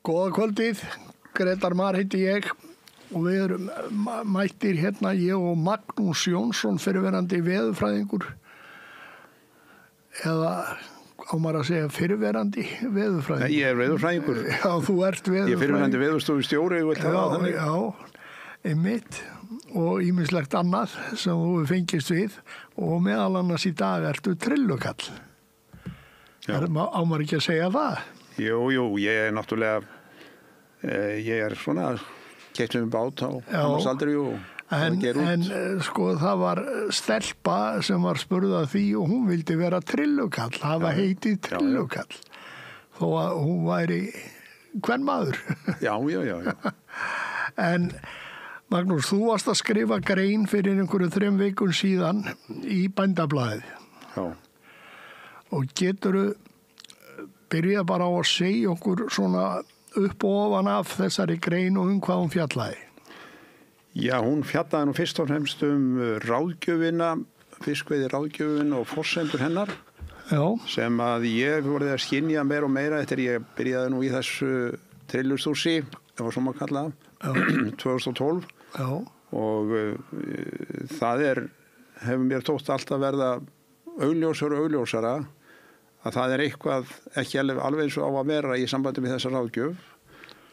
Góða kvöldið, Grétar Mar heiti ég og við erum mættir hérna, ég og Magnús Jónsson, fyrirverandi veðurfræðingur, eða á maður að segja fyrirverandi veðurfræðingur. Nei, ég er veðurfræðingur. Já, þú ert veðurfræðingur. Ég er fyrirverandi veðurstofustjóri, ég vil það á þannig. Já, einmitt, og ýmislegt annað sem þú fengist við og meðal annars í dag ertu trillukall. Á maður ekki að segja það? Jú, ég er náttúrulega, ég er svona, keypti bát á annars og En sko það var stelpa sem var spurð að því og hún vildi vera trillukall, hafa heitið trillukall, þó að hún væri kvenmaður. Já. En Magnús, þú varst að skrifa grein fyrir einhverju 3 vikum síðan í Bændablaðið. Já. Og geturðu byrja bara á að segja okkur svona upp og ofan af þessari grein og hvað hún fjallaði? Já, hún fjallaði nú fyrst og fremst ráðgjöfina, fiskveiði ráðgjöfina og forsendur hennar. Já. Sem að ég voru að skynja meira og meira eftir ég byrjaði nú í þessu trillustúsi, það var svo maður kallað, 2012. Já. Og það hefur mér tótt alltaf verða augljósara að það er eitthvað ekki alveg eins og á að vera í sambandi með þessa ráðgjöf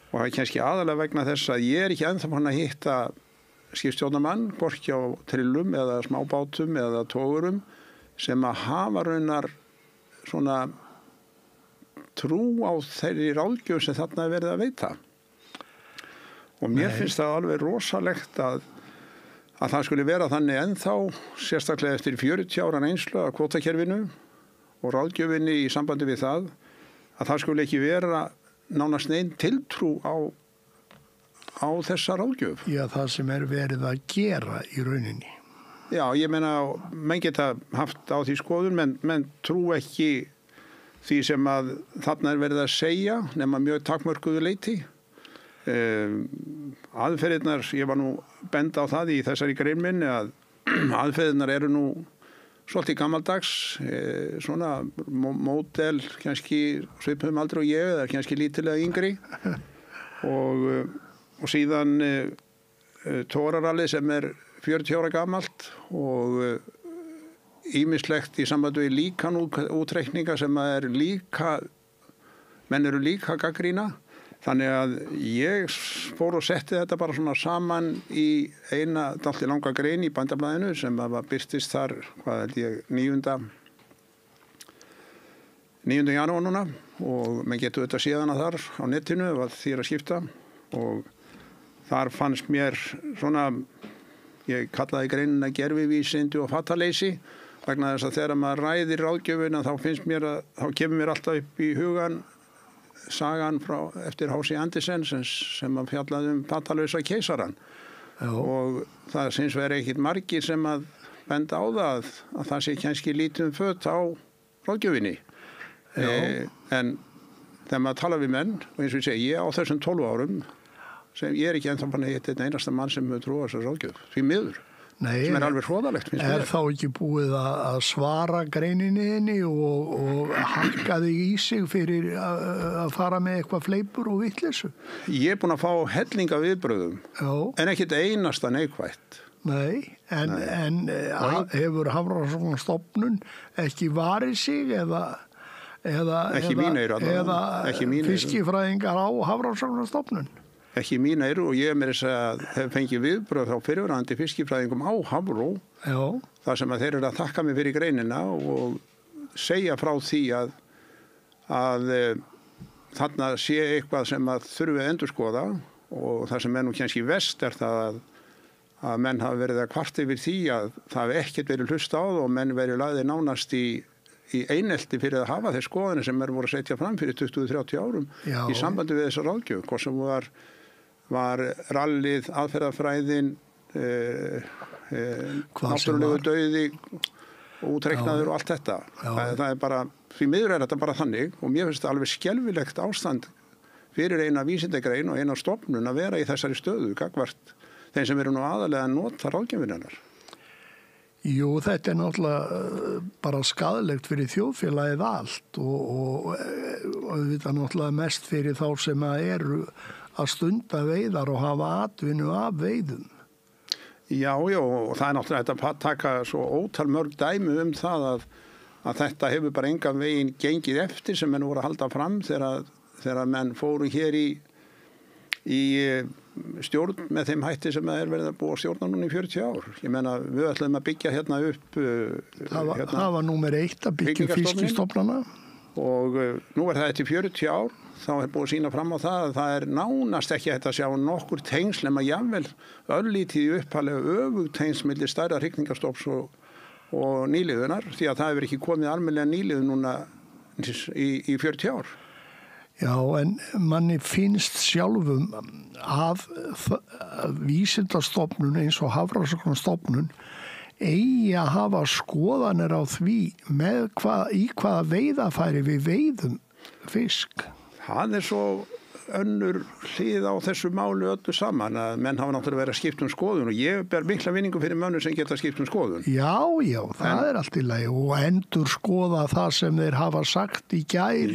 og það er kannski aðalega vegna þess að ég er ekki ennþá fann að hitta skipstjórnarmann, hvorki á trillum eða smábátum eða togurum sem að hafa raunar svona trú á þeirri ráðgjöf sem þarna er verið að veita. Og mér finnst það alveg rosalegt að það skulle vera þannig ennþá, sérstaklega eftir 40 ára reynslu af kvótakerfinu og ráðgjöfinni í sambandi við það, að það skulle ekki vera nánast neinn tiltrú á þessa ráðgjöf. Já, það sem er verið að gera í rauninni. Já, ég meina, menn geta haft á því skoðun, menn trú ekki því sem að þarna er verið að segja, nema mjög takmörkuðu leyti. Aðferðirnar, ég var nú benda á það í þessari grein minni að aðferðirnar eru nú svolítið gammaldags, svona módel, kannski svipuðum aldrei og ég, eða kannski lítilega yngri og síðan tórarallið sem er 40 ára gamalt og ýmislegt í sambandi við líkanútreikninga sem er menn eru líka gagnrýna. Þannig að ég fór og setti þetta bara svona saman í eina dálítið langa grein í Bændablaðinu sem var birtist þar, 9. janúar núna og menn getur þetta síðana þar á netinu ef því er að skipta og þar fannst mér svona, ég kallaði greinina gervivísindi og fataleysi vegna þess að þegar maður ræðir ráðgjöfina þá kemur mér alltaf upp í hugan sagan eftir H.C. Andersen sem að fjallaði fatalausa keisaran. Já. Og það syns verið ekkit margir sem að benda á það að það sé kannski lítið föt á ráðgjöfinni. En þegar maður tala við menn, og eins og ég segi, ég á þessum 12 árum, ég er ekki ennþá fann að hitta einn einasta mann sem hefur trúið þessar ráðgjöf, því miður. Nei, sem er alveg hróðalegt. Er þá ekki búið að svara greininni og hakka þig í sig fyrir að fara með eitthvað fleipur og vitleysu? Ég er búin að fá hellinga viðbröðum, en ekkert einasta neikvætt. Nei, en hefur Hafrannsóknastofnun ekki varið sig eða fiskifræðingar á Hafrannsóknastofnun? Ekki mín og ég hef fengið viðbröð frá fyrirverandi fiskifræðingum á Hafró þar sem að þeir eru að þakka mig fyrir greinina og segja frá því að þarna sé eitthvað sem að þurfi að endurskoða og það sem er nú kannski verst er það að menn hafa verið að kvarta yfir því að það hafi ekkert verið hlusta á það og menn verið lagðir nánast í einelti fyrir að hafa þeir skoðanir sem voru að setja fram fyrir 20-30 árum í sambandi við þessa ráðgjöf, hvort sem var rallið, aðferðafræðin, náttúrulegu dauði, útreiknaður og allt þetta. Það er bara, því miður er þetta bara þannig og mér finnst þetta alveg skelfilegt ástand fyrir eina vísindagrein og eina stofnun að vera í þessari stöðu, gagnvart þeim sem eru nú aðalega að nota ráðgjöfinnar. Jú, þetta náttúrulega bara skaðlegt fyrir þjóðfélagið allt og þetta náttúrulega mest fyrir þá sem eru að stunda veiðar og hafa atvinnu af veiðum. Já, og það náttúrulega þetta taka svo ótal mörg dæmi það að þetta hefur bara engan veginn gengið eftir sem menn voru að halda fram þegar menn fóru hér í stjórn með þeim hætti sem verið að búa stjórna núna í 40 ár. Ég meina, við ætlum að byggja hérna upp það var númer 1 að byggja fiskistofnana og nú það eftir 40 ár þá búið að sýna fram á það að nánast ekki hægt að sjá nokkur tengsl nema jafnvel örlítið upphaflega öfugt tengsl milli stærra hrygningarstofns og nýliðunar því að það hefur ekki komið almennilega nýliðun núna í 40 ár. Já, en manni finnst sjálfum að vísindastofnun eins og Hafrannsóknastofnun eigi að hafa skoðanir á því í hvaða veiðafæri við veiðum fisk. Það svo önnur hlið á þessu máli öllu saman að menn hafa náttúrulega verið að skipta skoðun og ég ber mikla vinningu fyrir mönnum sem geta skipt skoðun. Já, það allt í lagi og endur skoða það sem þeir hafa sagt í gær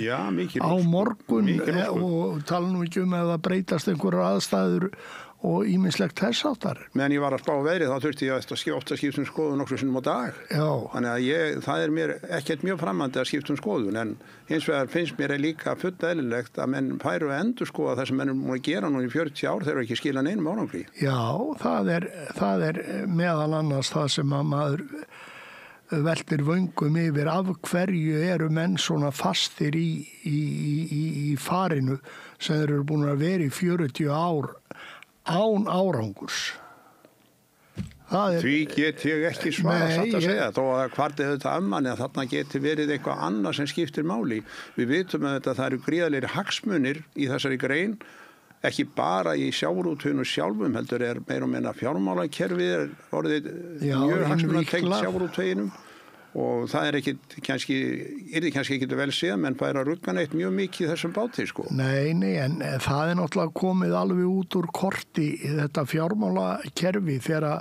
á morgun og tala nú ekki að það breytast einhverjar aðstæður og ýmislegt þess áttar. Meðan ég var að spá veðrið þá þurfti ég að skipta skoðun nokkur sinnum á dag. Já. Þannig að það mér ekkert mjög framandi að skipta skoðun en hins vegar finnst mér líka fullt eðlilegt að menn færu að endurskoða það sem menn múið að gera nú í 40 ár þegar ekki skila neinum árangri. Já, það er meðal annars það sem að maður veltir vöngum yfir af hverju eru menn svona fastir í farinu sem þeir eru búin að vera í 40 ár án árangurs. Því get ég ekki svara satt að segja þó að hvartið þetta manni að þarna geti verið eitthvað annað sem skiptir máli. Við vitum að það eru gríðarlegir hagsmunir í þessari grein ekki bara í sjávarútveginu sjálfum heldur meira og minna fjármálakerfið orðið mjög hagsmunatengt sjávarútveginum og það kannski ekki vel séð menn færa ruggan eitt mjög mikið þessum báti sko. Nei, en það náttúrulega komið alveg út úr korti þetta fjármálakerfi þegar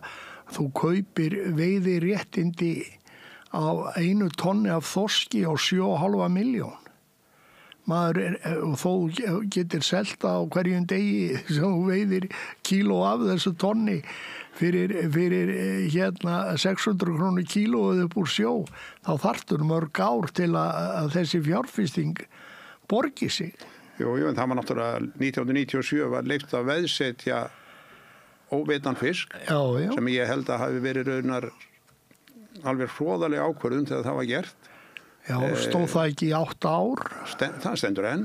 þú kaupir veiði réttindi á 1 tonni af þorski á 7,5 milljón. Og þó getur selta á hverjum degi sem þú veiðir kíló af þessu tonni fyrir 600 krónur kílóið upp úr sjó þá þarftur mörg ár til að þessi fjárfesting borgi sig. Jú, en það var náttúrulega 1997 var leyft að veðsetja óveitan fisk sem ég held að hafi verið raunar alveg hroðaleg ákvörðun þegar það var gert. Já, stóð það ekki í 8 ár? Það stendur enn.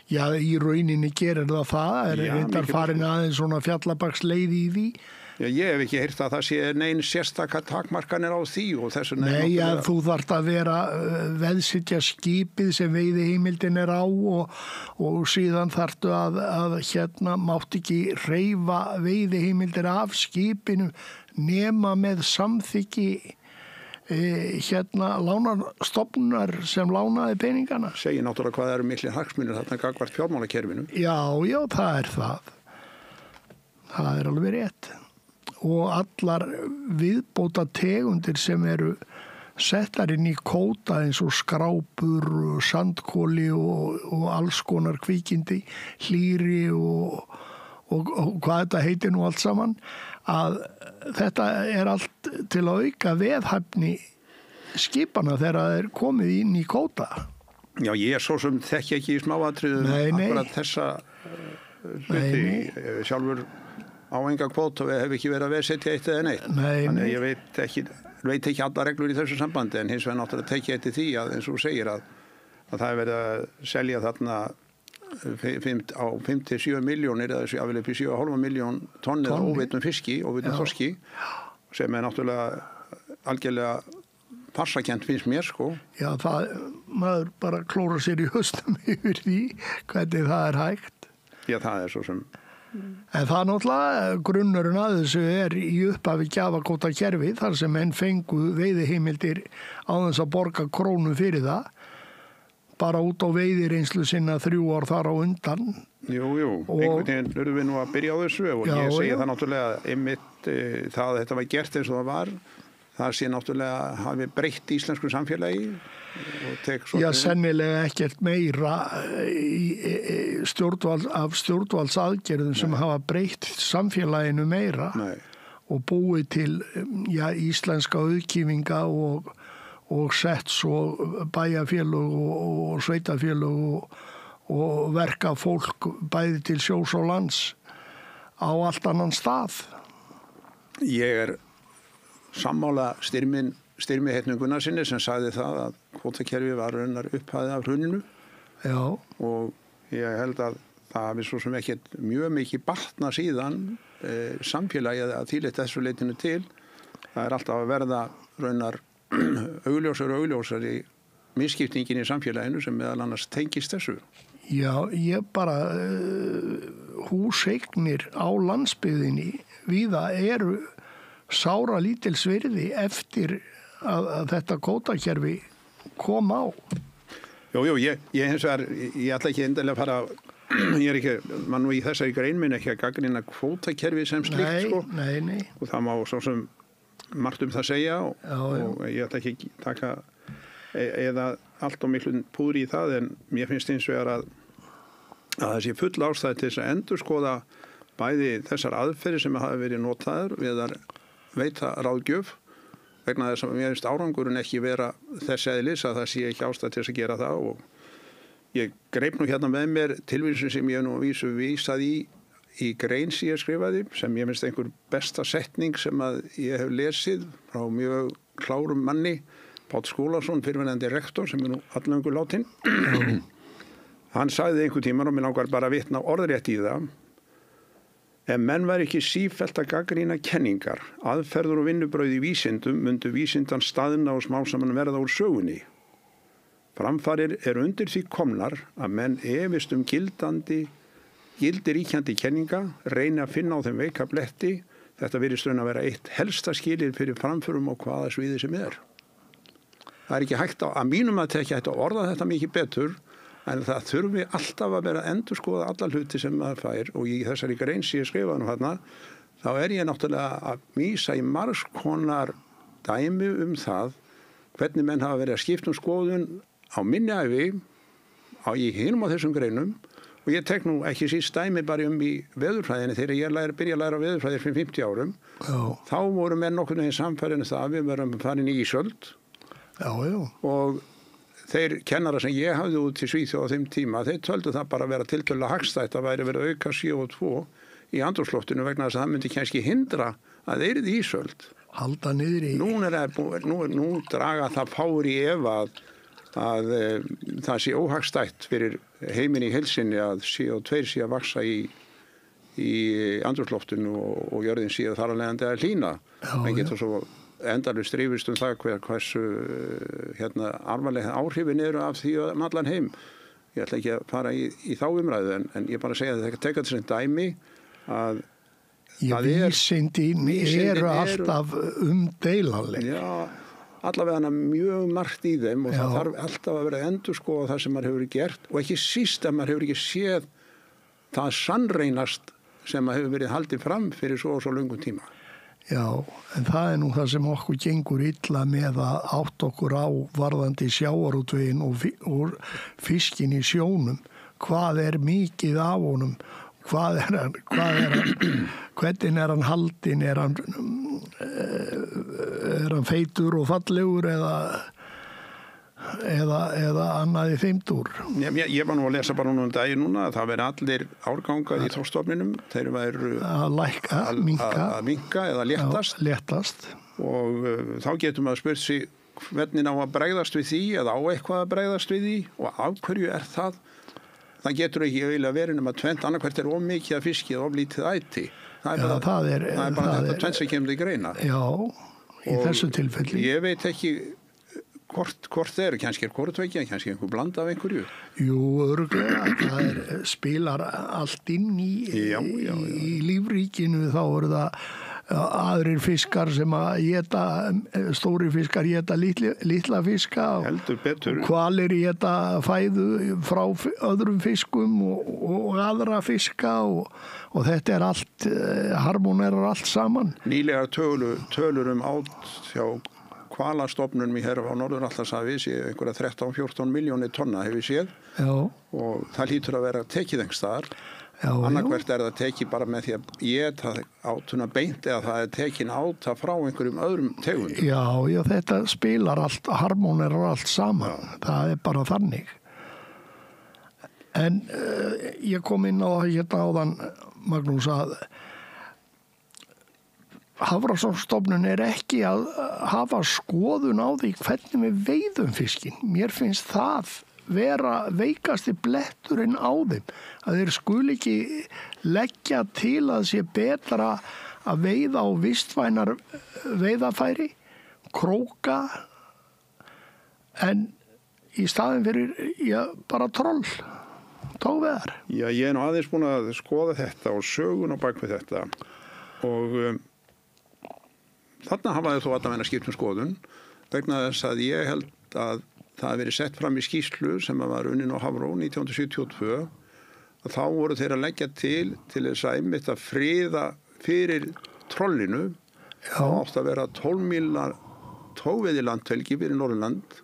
Já, í rauninni gerir það reyndar farin aðeins svona fjallabaksleið í því. Já, ég hef ekki heyrt að það sé nein sérstakka takmarkanir á því og þessu Nei, þú þarft að vera veðsitja skipið sem veiðiheimildin á og síðan þarftu að mátt ekki hreyfa veiðiheimildir af skipinu nema með samþykki lánastofnunar sem lánaði peningana. Segir náttúrulega hvað eru miklir hagsmunir þarna gagnvart fjármálakerfinu. Já, það er það. Það er alveg rétt. Og allar viðbóta tegundir sem eru settar inn í kóta eins og skrápur, sandkóli og alls konar kvikindi, hlýri og hvað þetta heitir nú allt saman, að þetta er allt til að auka veðhæfni skipana þegar það er komið inn í kóta. Já, ég svo sem þekki ekki í smáatriðum akkurat þessa hluti sjálfur á enga kvóta og hef ekki verið að veðsetja eitt eða neitt. Þannig ég veit ekki alla reglur í þessu sambandi en hins vegar náttúrulega tekja eftir því að eins og segir að það er verið að selja þarna á 5-7 milljónir eða þessu afvel upp í 7,5 miljón tonnir óveitum fiski, óveitum þorski sem er náttúrulega algjörlega farsakent finnst mér sko. Já, maður bara klóra sér í haustum yfir því hvernig það er hægt. Já, það er svo sem En það náttúrulega grunnurinn að þessu í upphafi gjafakvóta kerfi þar sem menn fengu veiðiheimildir á þess að borga krónu fyrir það bara út á veiðireynslu sinna 3 ár þar á undan. Jú, einhvern veginn erum við nú að byrja á þessu og ég segi það náttúrulega einmitt það að þetta var gert eins og það var það sé náttúrulega hafi breytt íslensku samfélagi og tek svo... Já, sennilega ekkert meira af stjórnvaldsaðgerðum sem hafa breytt samfélaginu meira. Nei. Og búið til íslenska auðkýfinga og sett svo bæjarfélög og sveitafélög og verka fólk bæði til sjós og lands á allt annan stað. Ég sammála Styrmi heitnum Gunnarsinni sem sagði það að kvótakerfi var raunar upphæðið af hruninu. Já. Og ég held að það hafi svo sem ekki mjög mikið batna síðan samfélagið að þýleitt þessu leitinu til. Það alltaf að verða raunar augljósar í misskiptingin í samfélaginu sem meðal annars tengist þessu. Já, ég bara húseignir á landsbyggðinni víða eru sára lítils virði eftir að þetta kvótakerfi kom á. Jú, ég hins vegar, ég ætla ekki endilega að fara, ég ekki, mann í þessari grein minn ekki að gagnrýna kvótakerfi sem slíkt, sko. Nei. Og það má svo sem margt það segja og ég ætla ekki taka eða allt og miklu púður í það, en mér finnst eins vegar að það sé full ástæði til þess að endurskoða bæði þessar aðferðir sem hafa verið notaðar við að veita ráðgjöf, vegna þess að mér finnst árangurinn ekki vera þess eðlis að það sé ekki ástæði til þess að gera það. Og ég greip nú hérna með mér tilvísun sem ég nú vísað í grein sem ég skrifaði, sem ég finnst einhver besta setning sem að ég hef lesið frá mjög klárum manni, Páll Skúlason, fyrrverandi rektor, sem nú allangur látin. Hann sagði einhver tíman, og mér langar bara að vitna orðrétt í það: ef menn væri ekki sífellt að gagnrýna kenningar, aðferður og vinnubrauð í vísindum, myndu vísindan staðna og smásaman verða úr sögunni. Framfarir undir því komnar að menn efist gildi ríkjandi kenninga, reyni að finna á þeim veika bletti. Þetta virðist raun að vera eitt helsta skilir fyrir framförum á hvaða sviði sem er. Það ekki hægt að mínum að ekki hægt að orða þetta mikið betur, en það þurfi alltaf að vera að endurskoða alla hluti sem maður fær, og í þessari grein sem ég skrifaði nú hérna, þá ég náttúrulega að vísa í margs konar dæmi það hvernig menn hafa verið að skipta skoðun á minni ævi í hinum á þessum greinum. Og ég tek nú ekki síst dæmi bara í veðurfræðinni. Þegar ég byrja að læra veðurfræði fyrir 50 árum, þá voru menn nokkurn veginn samfærinu það að við verðum farin í ísöld. Og þeir kennara sem ég hafði út í Svíþjóð á þeim tíma, þeir töldu það bara að vera tiltölulega hagstætt að væri verið að auka CO2 í andrúmsloftinu, vegna þess að það myndi kannski hindra að þeir yrði ísöld. Halda niður í. Nú draga það fáir í efa að það sé óhagstætt fyrir heiminn í heilsinni að CO2 sé að vaksa í andrúmsloftinu og jörðin sé þar að leiðandi að hlýna. Það getur svo endalaust rifist það hversu alvarleg áhrifin eru af því allan heim. Ég ætla ekki að fara í þá umræðu, en ég bara segja að þetta teka þess að dæmi að vísindin eru alltaf umdeilanleg. Já, allavega mjög margt í þeim, og það þarf alltaf að vera að endurskoða það sem maður hefur gert, og ekki síst að maður hefur ekki séð það sannreynast sem maður hefur verið haldið fram fyrir svo og svo löngum tíma. Já, en það nú það sem okkur gengur illa með að átt okkur á varðandi sjávarútveginn og fiskin í sjónum. Hvað mikið af honum? Hvernig hann haldinn? Er hann feitur og fallegur eða annað í þeimdur? Ég var nú að lesa bara núna daginn núna að það veri allir árgangar í þorskstofninum. Þeir væru að minnka eða léttast. Og þá getum við að spurt sig hvernig á að bregðast við því, eða á eitthvað að bregðast við því, og af hverju það? Það getur ekki eiginlega verið nema tvennt, annarkvært of mikið að fiski eða of lítið æti. Það er bara þetta tvennt sem kemur til greina. Já, í þessu tilfelli. Ég veit ekki hvort kannski hvortveggja, kannski einhver bland af einhverju. Jú, örugglega, það spilar allt inn í lífríkinu, þá það aðrir fiskar sem að éta, stóri fiskar éta litla fiska Heldur betur. og hvalir éta fæðu frá öðrum fiskum og aðra fiska og þetta allt, harmonerar allt saman. Nýlegar tölur át hjá hvalastofnunum í herf á Norður-Atlantshafi séu einhverja 13-14 milljónir tonna hefur séð. Já. Og það hlýtur að vera tekið einhvers staðar. Annarkvert það tekið bara með því að éta átuna beint eða það tekin áta frá einhverjum öðrum tegundum. Já, þetta spilar allt, harmonerar allt saman. Já. Það bara þannig. En ég kom inn á hérna áðan, Magnús, að Hafrannsóknastofnun ekki að hafa skoðun á því hvernig við veiðum fiskinn. Mér finnst það vera veikasti bletturinn á þeim. Að þeir skuli ekki leggja til að sé betra að veiða á vistvænar veiðafæri, króka, en í staðin fyrir bara troll, tóveðar. Já, ég nú aðeins búin að skoða þetta og sögun á bakvið þetta og þarna hafa þau þó að vera skipt skoðun vegna þess að ég held að það hafi verið sett fram í skýrslu sem var unnin á Hafró 1972 og þá voru þeir að leggja til þess að einmitt að friða fyrir trollinu. Það átti að vera 12 mílna tóveiðilandhelgi fyrir Norðurland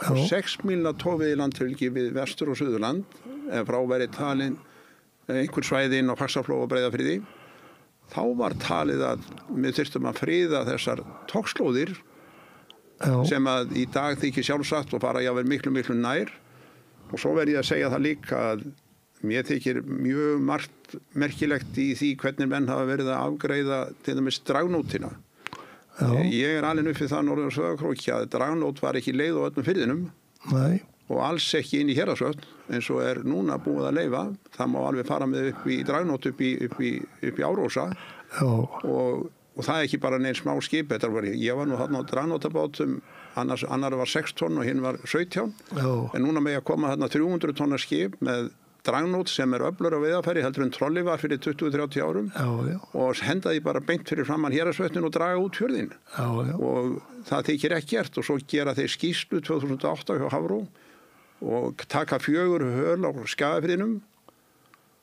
og 6 mílna tóveiðilandhelgi við Vestur- og Suðurland ef frá verið talin einhver svæði inn á Faxaflóa og Breiðafirði. Þá var talið að við þyrftum að friða þessar togslóðir sem að í dag þykir sjálfsagt og fara jável miklu nær og svo verð ég að segja það líka að mér þykir mjög margt merkilegt í því hvernig menn hafa verið að afgreiða til dæmis dragnótina. Ég alinn upp við það Norður- og Sauðárkróki að dragnót var ekki leið á öllum firðinum. Nei. Og alls ekki inn í Héraðsvötn eins og núna búið að leyfa. Það má alveg fara með upp í dragnót upp í Árósa og það ekki bara neins smá skip. Ég var nú þarna á dragnótabátum, annar var 6 tonn og hinn var 17. En núna með að koma þarna 300 tonna skip með dragnót sem öflur á veiðarfæri heldur en trolli var fyrir 20-30 árum og henda því bara beint fyrir framan Héraðsvötnin og draga út fjörðin. Og það þykir ekkert og svo gera þeir skýrslu 2008 hjá Hafró og taka 4 höl á Skagafirðinum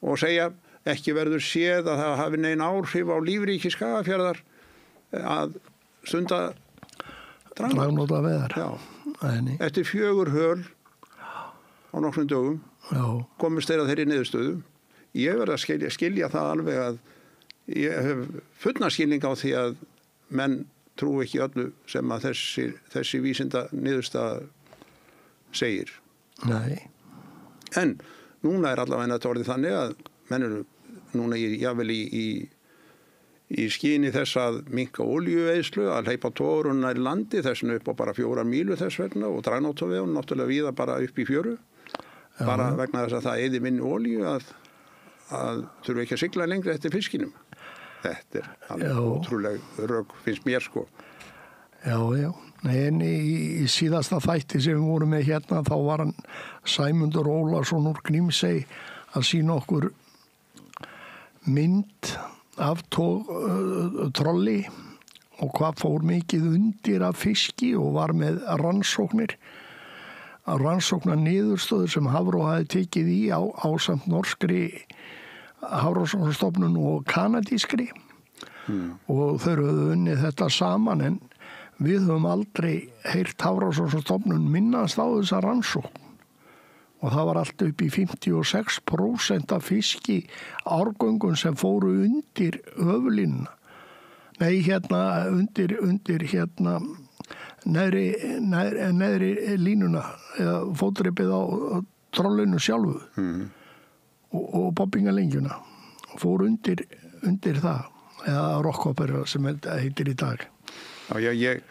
og segja ekki verður séð að það hafi nein áhrif á lífríki Skagafjarðar að stunda dragnóta veðar. Eftir 4 höl á nokkrum dögum komist þeir að þeirri niðurstöðu. Ég verð að skilja það alveg að ég hef fullna skilning á því að menn trú ekki öllu sem að þessi vísinda niðurstaða segir. Nei. En núna allavega þetta orðið þannig að menn eru núna jável í skini þess að minnka olíueyðslu, að hleypa toguruna í landi þessinu upp á bara 4 mílu þess vegna og dragnótavegun náttúrulega víða bara upp í fjöru. Bara vegna þess að það eyði minni olíu að þurfa ekki að sigla lengri eftir fiskinum. Þetta alveg ótrúlega rök finnst mér sko. Já. En í síðasta þætti sem við vorum með hérna þá var hann Sæmundur Ólason úr Grímsey að sýna okkur mynd af trolli og hvað fór mikið undir af fiski og var með rannsóknir niðurstöður sem Hafró hafi tekið í ásamt norskri Hafrannsóknastofnun og kanadískri og þau höfðu unnið þetta saman en við höfum aldrei heyrt Hafrannsóknastofnun minnast á þessa rannsókn og það var allt upp í 56% af fiski árgöngun sem fóru undir höfulínuna. Nei, undir neðri línuna eða fótreipið á trollinu sjálfu og bobbingalengjuna fór undir það eða rockhopper sem heitir í dag. Já, ég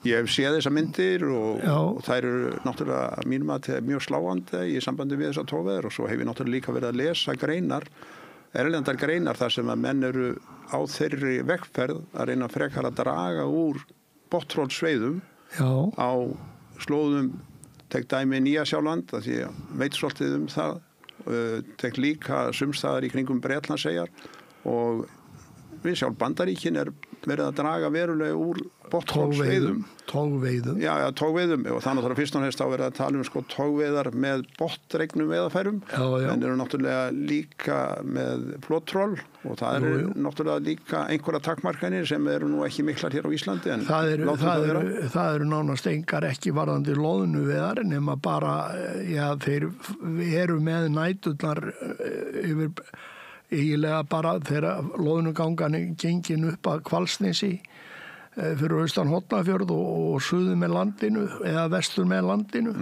hef séð þessar myndir og þær eru náttúrulega mínum að mjög sláandi í sambandi við þessar tóveður og svo hef ég náttúrulega líka verið að lesa erlendar greinar þar sem að menn eru á þeirri vegferð að reyna frekar að draga úr botntrollsveiðum á slóðum tek dæmi Nýja-Sjáland að því veit svolítið það tek líka sumstaðar í kringum Bretlandseyjar og við sjálf Bandaríkin verið að draga verulega úr botntrolsveiðum. Tógveiðum. Já, tógveiðum og þannig að fyrst og næst á verið að tala sko tógveiðar með botnregnum veiðarfærum. En eru náttúrulega líka með flottroll og það eru náttúrulega líka einhverja takmarkanir sem eru nú ekki miklar hér á Íslandi. En það eru nánast engar ekki varðandi loðnuveiðar nema bara, þeir eru með næturnar yfir eiginlega bara þegar loðnugangan gengin upp að Hvalsnesi fyrir austan Hornafjörð og suður með landinu eða vestur með landinu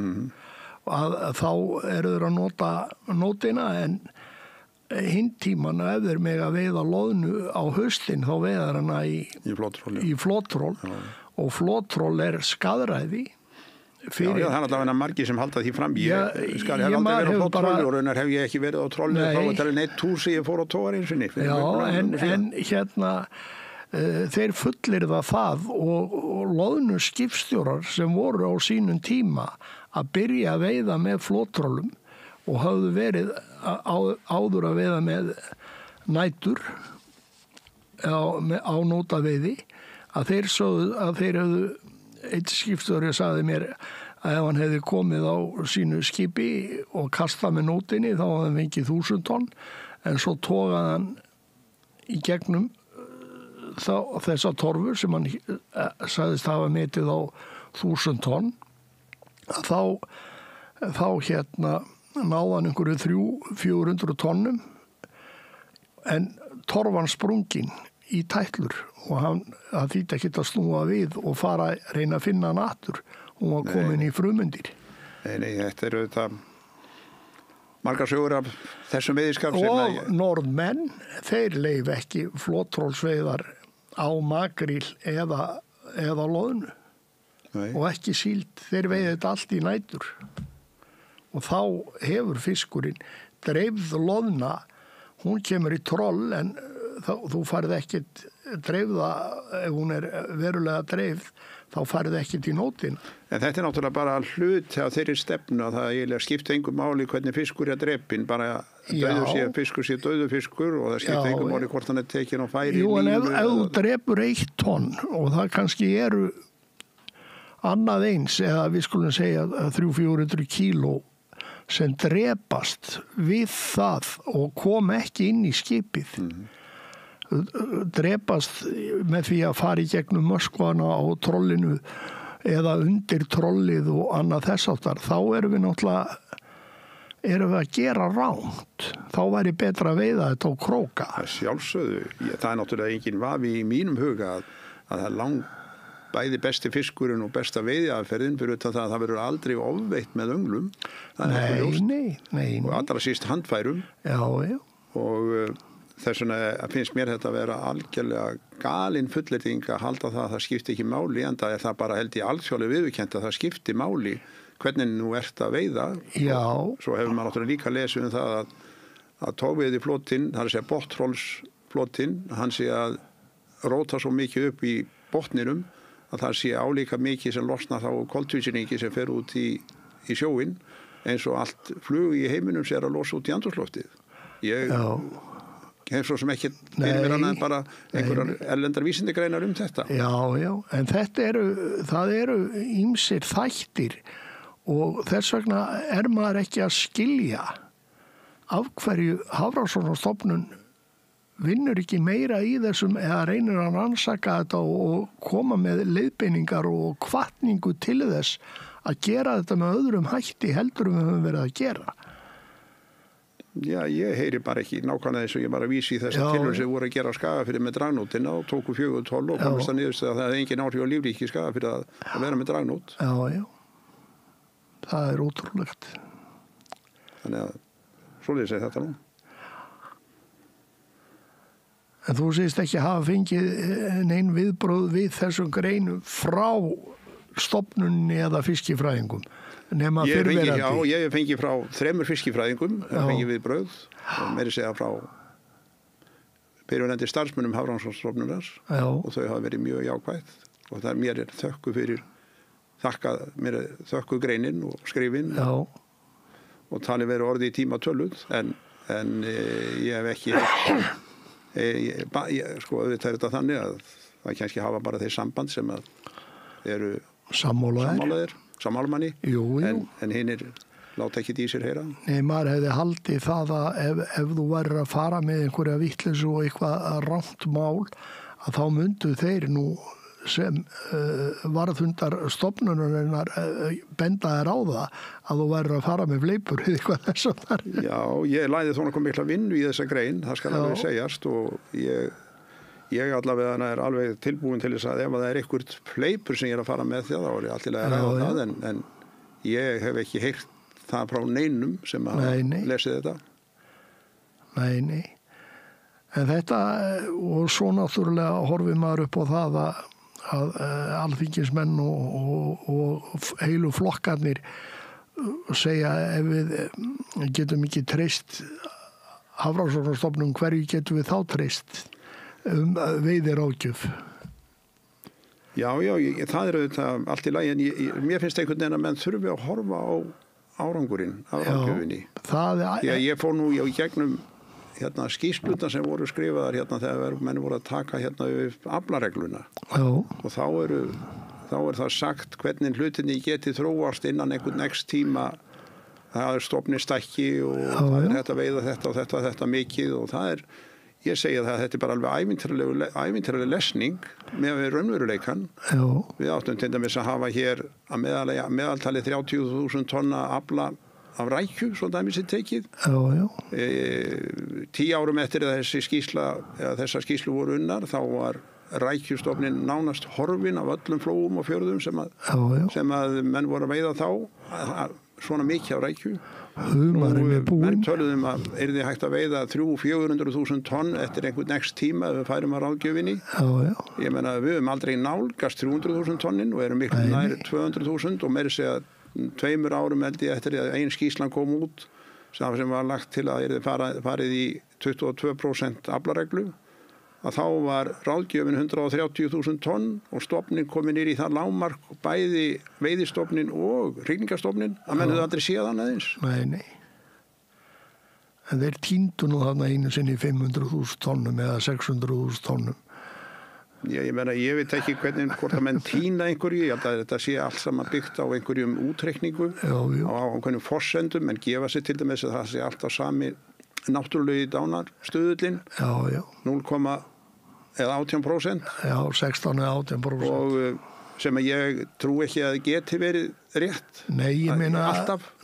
að þá eru þeir að nota nótina en hinn tíman ef þeir mega veiða loðnu á haustin þá veiðar hana í flottroll og flottroll skaðræði fyrir... Já, það er allavega margir sem halda því fram. Ég hef aldrei verið á flottrolli og raunar hef ég ekki verið á trolli þá var það neitt túsi ég fór á tógar eins og niður. Já, en hérna þeir fullyrða það og loðnu skipstjórar sem voru á sínum tíma að byrja að veiða með flottrollum og hafðu verið áður að veiða með nætur á nótaveiði að þeir hefðu eitt skipstjóri sagði mér að ef hann hefði komið á sínu skipi og kastað með nótinni þá hafði hann fengið 1000 tonn en svo tógaði hann í gegnum þessa torfu sem hann sagðist hafa metið á 1000 tonn þá hérna náðan einhverju 300-400 tonnum en torfan sprungin í tætlur og hann þýtti ekki að snúa við og fara að reyna að finna hann aftur hún var komin í frumundir. Nei, þetta eru þetta margar sögur af þessum veiðiskap og norðmenn, þeir leif ekki flottrollsveiðar á makríl eða loðnu og ekki síld, þeir veiði þetta allt í nætur og þá hefur fiskurinn dreifð loðna, hún kemur í troll en þú farið ekkit dreifða, ef hún verulega dreifð, þá farið ekkit í nótin. En þetta náttúrulega bara hluti af þeirri stefnu að það eiginlega skipta engu máli hvernig fiskur drepinn, bara fiskur sé dauður fiskur og það skipta engu máli hvort hann tekin á færi. Jú, en ef þú drepur 1 tonn og það kannski eru annað eins, eða við skulum segja 300-400 kíló sem drepast við það og kom ekki inn í skipið. Drepast með því að fara í gegnum möskvana á trollinu eða undir trollið og annað þess áttar, þá erum við að gera ránt. Þá væri betra að veiða þetta á króka. Sjálfsögðu, það náttúrulega engin vafi í mínum huga að það er bæði besti fiskurinn og besta veiðiaðferðin fyrir utan það að það verður aldrei ofveitt með önglum. Nei. Og allra síst handfærum. Já. Og þess vegna finnst mér þetta að vera algjörlega galin fullyrðing að halda það skipti ekki máli, en það það bara held ég alþjóðlega viðurkennt að það skipti máli hvernig nú ert að veiða. Já. Svo hefur maður náttúrulega líka lesið það að tógveiði flotinn, það að segja botntrollsflotinn, hann sé að róta svo mikið upp í botninum að það sé álíka mikið sem losna þá koltvísýringi sem fer út í sjóinn eins og allt flug í heiminum sér að losa út í andrúmsloftið. Ég hef svo sem ekki fyrir mér annað en bara einhverjar erlendar vísindagreinar þetta. Já, en það eru ýmsir þættir og þess vegna maður ekki að skilja af hverju Hafrannsóknastofnun vinnur ekki meira í þessum eða reynir að rannsaka þetta og koma með leiðbeiningar og hvatningu til þess að gera þetta með öðrum hætti heldur við höfum verið að gera. Já, ég heyri bara ekki nákvæmlega eins og ég bara vísi í þess að tilhör sem voru að gera á Skagafirði með dragnótina og tóku 412 og komist það niðurst að það hefði engin áhrif á lífríki í Skagafirði að vera með dragnót. Já. Það er ótrúlegt. Þannig að svoleiðis þetta nú. En þú segist ekki hafa fengið nein viðbrögð við þessum greinum frá stofnunni eða fiskifræðingum nema fyrrverandi. Ég hef fengið frá 3 fiskifræðingum, fengið viðbrögð og meiri segja frá fyrrverandi starfsmönnum Hafrannsóknastofnunar og þau hafa verið mjög jákvæð og það mér þökkuð greinin og skrifin og talið verið orðið í tíma töluð en ég hef ekki sko auðvitað þetta þannig það kannski hafa bara þeir samband sem að eru sammálaðir en hinnir láta ekki í sér heyra. Nei, maður hefði haldið það að ef þú værir að fara með einhverja vitleysu og eitthvað rangt mál, að þá myndu þeir nú sem varðhundar stofnunarinnar benda þér á það að þú værir að fara með fleipur eitthvað þess að þar. Já, ég læði þó nokkuð mikla vinnu í þessa grein, það skal alveg segjast, og ég allavega er alveg tilbúin til þess að ef það er einhvert fleipur sem ég er að fara með þá er ég alltilega að ræða það, en ég hef ekki heyrt það frá neinum sem að lesi þetta. Nei. En þetta, og svo náttúrulega horfið maður upp á það að alþingismenn og heilu flokkarnir segja ef við getum ekki treyst Hafrannsóknastofnun, hverju getum við þá treyst veiðiráðgjöf? Já, það er auðvitað allt í lagi, en mér finnst einhvern veginn að menn þurfi að horfa á árangurinn af ráðgjöfinni. Ég fór nú í gegnum skýrslunar sem voru skrifaðar þegar menn voru að taka upp aflaregluna. Og þá er það sagt hvernig hlutinni geti þróast innan einhvern next tíma. Það er stofni stækki og það er hægt að veiða þetta og þetta mikið, og það er, ég segi það að þetta er bara alveg ævintýraleg lesning með raunveruleikann. Við áttum til dæmis að hafa hér að meðaltali 30.000 tonna afla af rækju, svo dæmis er tekið. 10 árum eftir að þessar skýrslu voru unnar, þá var rækjustofnin nánast horfin af öllum flóum og fjörðum sem að menn voru að veiða þá, svona mikið af rækju. Menn töluðum að yrði hægt að veiða 300-400.000 tonn eftir einhvern next tíma ef við færum að ráðgjöfinni. Ég meina, við höfum aldrei nálgast 300.000 tonnin og erum miklu nær 200.000, og meira segja 2 árum eftir að ein skýrslan kom út sem var lagt til að yrði farið í 22% aflareglu, að þá var ráðgjöfin 130.000 tonn og stofnin komið niður í það lágmark, bæði veiðistofnin og hrygningarstofnin, að menn hefðu aldrei séð hann aðeins. Nei. En þeir tíndu nú þarna einu sinni 500.000 tonnum eða 600.000 tonnum. Ég meina, ég veit ekki hvort að menn tína einhverju, ég held að þetta sé allt saman byggt á einhverjum útreikningu, á einhverjum forsendum, en gefa sér til dæmis að það sé alltaf sami náttúrulegi dánarstöðullinn, 0,18%. Já, 16 eða 18%. Og sem að ég trú ekki að geti verið rétt. Nei, ég meina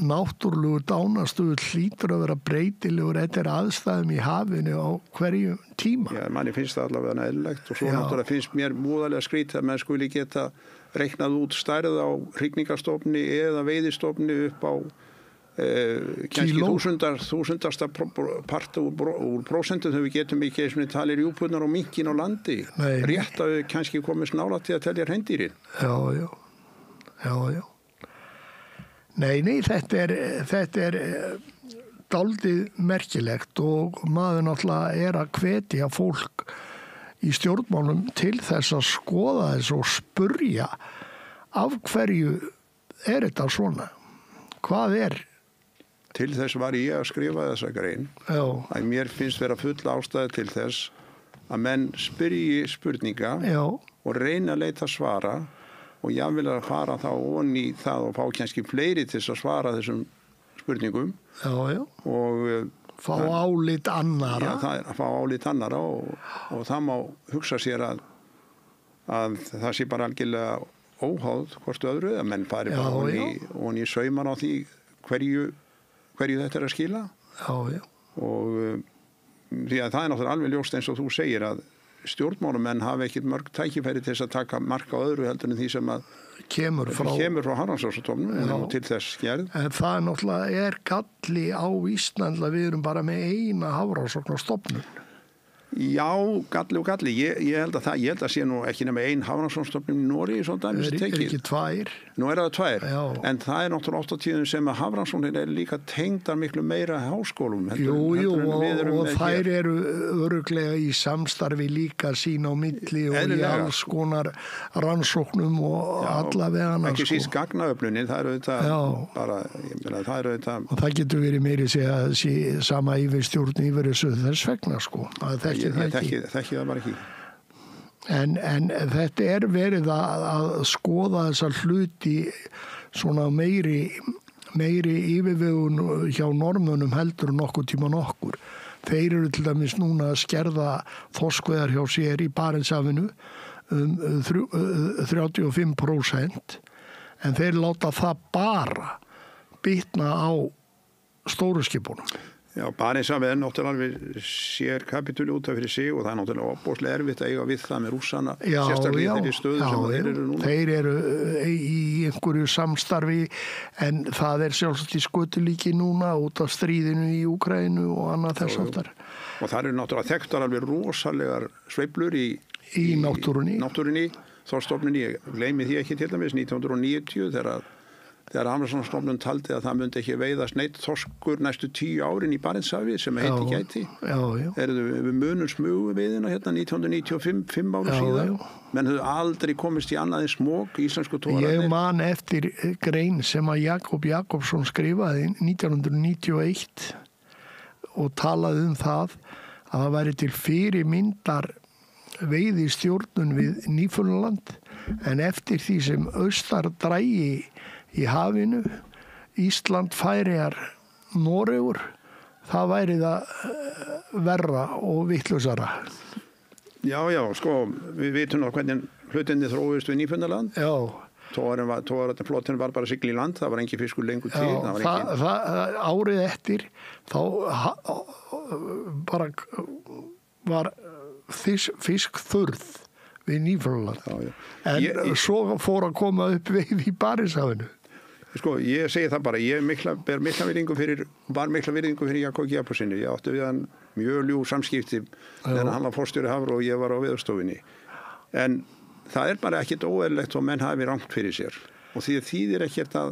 náttúrulegu dánarstöðull hlýtur að vera breytilegur eftir aðstæðum í hafinu á hverju tíma. Já, manni finnst það allavega eðlilegt, og svo náttúrulega finnst mér múðalega skrítið að menn skuli geta reiknað út stærð á hrygningarstofni eða veiðistofni upp á kannski þúsundasta part úr prósentum, þegar við getum ekki eins og talir júpunnar og minkin á landi. Rétt að við kannski komist nálægt til að telja hreindýrin. Já. Nei, þetta er dálítið merkilegt, og maður náttúrulega er að hvetja fólk í stjórnmálum til þess að skoða þess og spurja af hverju er þetta svona? Hvað er? Til þess var ég að skrifa þessa grein, að mér finnst vera full ástæði til þess að menn spyrji spurninga og reyna að leita svara, og ég vil að fara þá onni í það og fá kannski fleiri til þess að svara þessum spurningum. Og fá álit annara. Já, það er að fá álit annara, og það má hugsa sér að það sé bara algjörlega óháð hvort öðru, að menn fari bara onni í sauman á því hverju þetta er að skila. Og því að það er náttúrulega alveg ljóst, eins og þú segir, að stjórnmálamenn hafa ekkert mörg tækifæri til þess að taka mark á öðru heldur en því sem að kemur frá Hafrannsóknastofnun og til þess gerð. En það náttúrulega er galli á Íslandi að við erum bara með eina Hafrannsóknastofnun. Já, galli. Ég held að sé nú ekki nema ein Hafrannsóknastofnun í Noregi, svo dæmis tekið. Er ekki 2? Nú er það 2, en það er náttúrulega oft á tíðum sem að Hafrannsóknin er líka tengdar miklu meira háskólum. Og þær eru örugglega í samstarfi líka sín á milli og í alls konar rannsóknum og allavega. Ekki síst gagnaöflunin, það eru auðvitað bara, ég meina, það eru auðvitað. Og það getur verið meiri að sé sama yfirstjórn yfir þessu þess vegna, sko. Þekki það bara ekki. En þetta verið að skoða þessa hluti svona meiri yfirvegun hjá Norðmönnum heldur nokkuð tíma nokkur. Þeir eru til dæmis núna að skerða þorskveiðar hjá sér í Barentshafinu 35%, en þeir láta það bara bitna á stóru skipunum. Já, Barentshafið náttúrulega alveg sér kapitúli út af fyrir sig og það náttúrulega opbóðslega erfitt að eiga við það með Rússana, sérstaklega í þeirri stöðu sem þeir eru núna. Þeir eru í einhverju samstarfi, en það sjálfsagt í skötulíki núna út af stríðinu í Úkraínu og annað þess áttar. Og það eru náttúrulega þekktar alveg rosalegar sveiflur í náttúrunni, þorskstofninni. Ég gleymi því ekki til dæmis 1990 þegar Hafrannsóknastofnun taldi að það myndi ekki veiðast neitt þorskur næstu 10 árin í Barentshafi sem heiti gæti. Við munum smugu veiðina hérna 1995, 5 árum síðan. Menn höfðu aldrei komist í annað en smók íslensku togararnir. Ég man eftir grein sem að Jakob Jakobsson skrifaði 1991 og talaði það að það væri til fyrirmyndar veiðistjórnun við Nýfundnaland, en eftir því sem austar drægi í hafinu, Ísland, Færeyjar, Noregur, það væri það verra og vitlausara. Já, sko, við vitum þá hvernig hlutinni þróist við Nýfundnaland. Já. Flotinn var bara sigl í land, það var engin fiskur lengur til. Árið eftir, þá bara var fiskþurrð við Nýfundnaland. En svo fór að koma upp veið í Barentshafinu. Sko, ég segi það bara, ég ber mikla virðingu fyrir Jakob Jakobssyni. Ég átti við hann mjög ljúf samskipti þegar hann var forstjóri Hafró og ég var á Veðurstofunni. En það bara ekkert óeðlilegt og menn hafi rangt fyrir sér. Og því þýðir ekkert að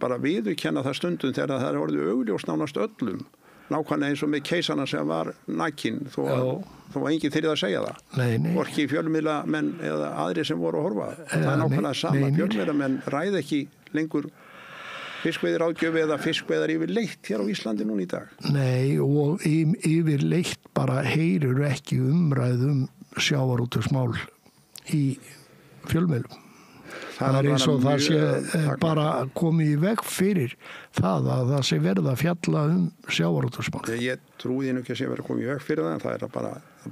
bara viðurkenna það stundum þegar það orðið augljóst nánast öllum. Nákvæmlega eins og með keisana sem var nakinn þó enginn þyrfti að segja það. Nei. Hvorki fjölmiðlamenn eða aðrir sem voru að horfa. Það nákvæmlega sama. Fjölmiðlamenn ræða ekki lengur fiskveiðiráðgjöf eða fiskveiðar yfirleitt hér á Íslandi núna í dag. Nei, og yfirleitt bara heyrir ekki umræðum sjávarútvegsmál í fjölmiðlum. Það eins og það sé bara komið í veg fyrir það að það sé verða að fjalla sjávarútvegsmál. Ég trúi ekki að sé verða að koma í veg fyrir það, en það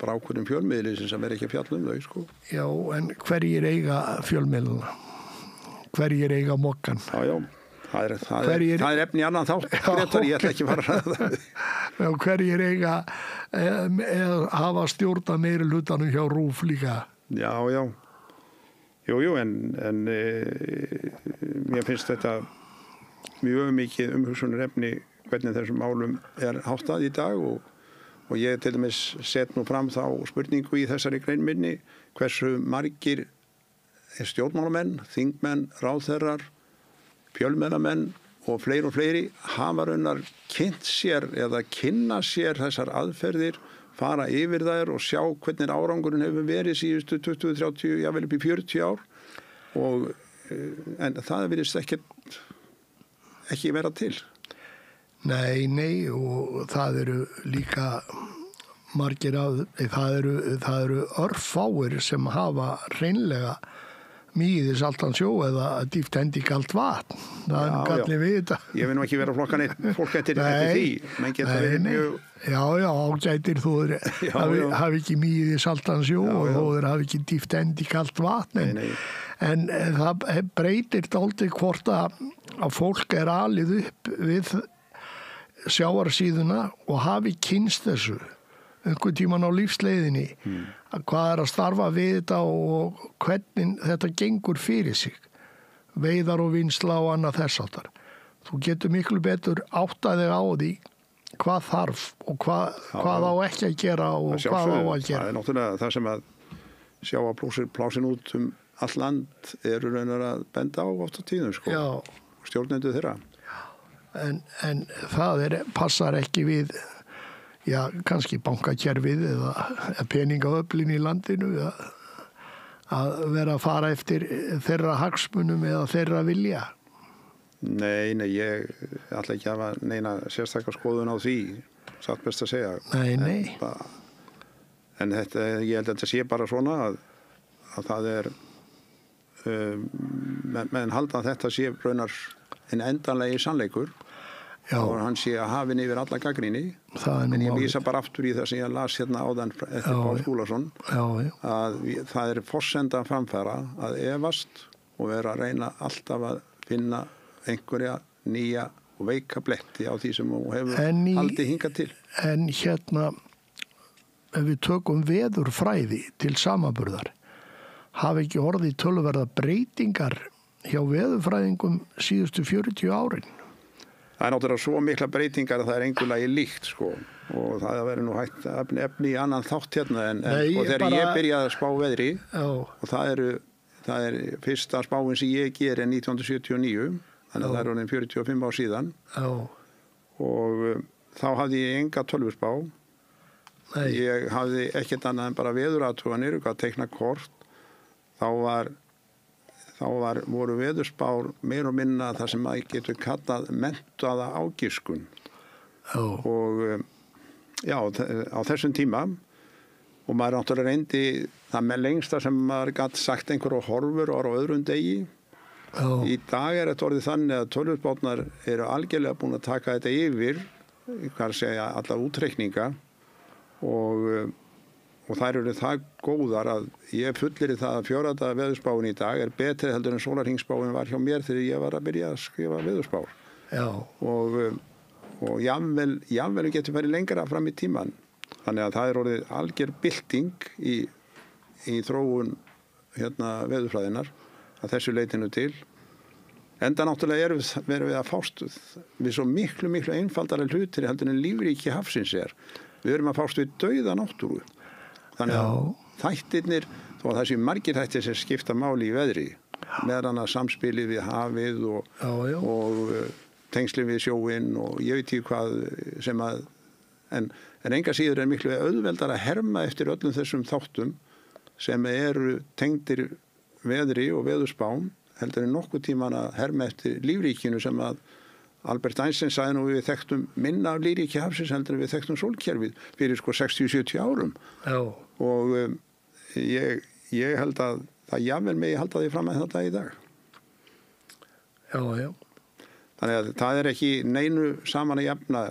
bara ákvörðum fjölmiðli sem verður ekki að fjalla þau, sko. Já, en hverjir eiga fjölmiðluna? Hverjir eiga mokkan? Já, það er efni í annan þátt, Grétar, ég ætla ekki að fara að ræða það. Já, hverjir eiga hafa stjórna meiri hlutanum hjá RÚV líka? Já. Jú, en mér finnst þetta mjög mikið umhugsunarefni hvernig þessum málum háttað í dag og ég til dæmis set nú fram þá spurningu í þessari grein minni hversu margir stjórnmálamenn, þingmenn, ráðherrar, fjölmiðlamenn og fleiri hafa raunar kynnt sér eða kynna sér þessar aðferðir, fara yfir þær og sjá hvernig árangurinn hefur verið síðustu 20, 30, jável upp í 40 ár en það virðist ekki vera til. Nei, og það eru líka margir það eru örfáir sem hafa hreinlega mýðis altan sjó eða dýft hendi kalt vatn. Það galli við þetta. Ég vil nú ekki vera að flokka neitt fólk eftir því. Menn geta verið mjög... Já, ágætir þú hafi ekki mýðis altan sjó og þú hafi ekki dýft hendi kalt vatn. En það breytir dálítið hvort að fólk alið upp við sjávarsíðuna og hafi kynst þessu einhvern tíman á lífsleiðinni hvað að starfa við þetta og hvernig þetta gengur fyrir sig veiðar og vinnsla og annað þess áttar. Þú getur miklu betur áttað þig á því hvað þarf og hvað á ekki að gera og hvað á að gera. Það náttúrulega það sem að sjávarplásin út all land eru raunar að benda á oft á tíðum stjórnendur þeirra. En það passar ekki við kannski bankakerfið eða peningaöflin í landinu að vera að fara eftir þeirra hagsmunum eða þeirra vilja. Nei, ég ætla ekki að hafa neina sérstakar skoðun á því, satt best að segja. Nei. En ég held að þetta sé bara svona að það menn halda að þetta sé raunar en endanlegi sannleikur og hann sé að hafinn yfir alla gagnrýni. En ég vísa bara aftur í það sem ég las hérna áðan eftir Pál Skúlason að það forsenda framfæra að efast og vera að reyna alltaf að finna einhverja nýja og veika bletti á því sem hún hefur haldið hingað til. En hérna, ef við tökum veðurfræði til samanburðar, hafi ekki orðið töluverða breytingar hjá veðurfræðingum síðustu 40 árin? Það náttúrulega svo mikla breytingar að það engulagi líkt sko og það verður nú hægt efni í annan þátt hérna en þegar ég byrjaði að spá veðri og það fyrsta spáin sem ég ger 1979 þannig að það orðin 45 ár síðan og þá hafði ég enga tölvuspá. Ég hafði ekkert annað en bara veðurathuganir og teikna kort. Þá voru veðurspár meir og minna það sem maður getur kallað menntaða ágiskun. Og á þessum tíma og maður náttúrulega reyndi það með lengsta sem maður gat sagt einhverju horfur og á öðrum degi. Í dag þetta orðið þannig að tölvuspárnar eru algjörlega búin að taka þetta yfir, alla útreikninga og þær eru það góðar að ég fullir í það að 4 daga veðurspáin í dag betri heldur en sólarhringsspáin var hjá mér þegar ég var að byrja að skrifa veðurspár. Og jafnvel getur verið lengra fram í tíman. Þannig að það orðið algjör bylting í þróun veðurfræðinnar að þessu leitinu til. Enda náttúrulega erum við að fást við svo miklu einfaldari hlutir heldur en lífríki hafsins er. Við erum að fást við dauða náttúru. Þannig að þættirnir, þó að það sé margir þættir sem skipta máli í veðri, meðan annað samspilið við hafið og tengslið við sjóinn og ég veit ekki hvað sem að, en enga síður miklu auðveldar að herma eftir öllum þessum þáttum sem eru tengdir veðri og veðurspám, heldur en nokkuð tíman að herma eftir lífríkinu sem að Albert Einstein sagði nú við þekktum minna af lífríki hafsins heldur en við þekktum sólkerfið fyrir 60-70 árum. Og ég held að það jafnvel megi halda því fram að þetta í dag. Þannig að það ekki neinu saman að jafna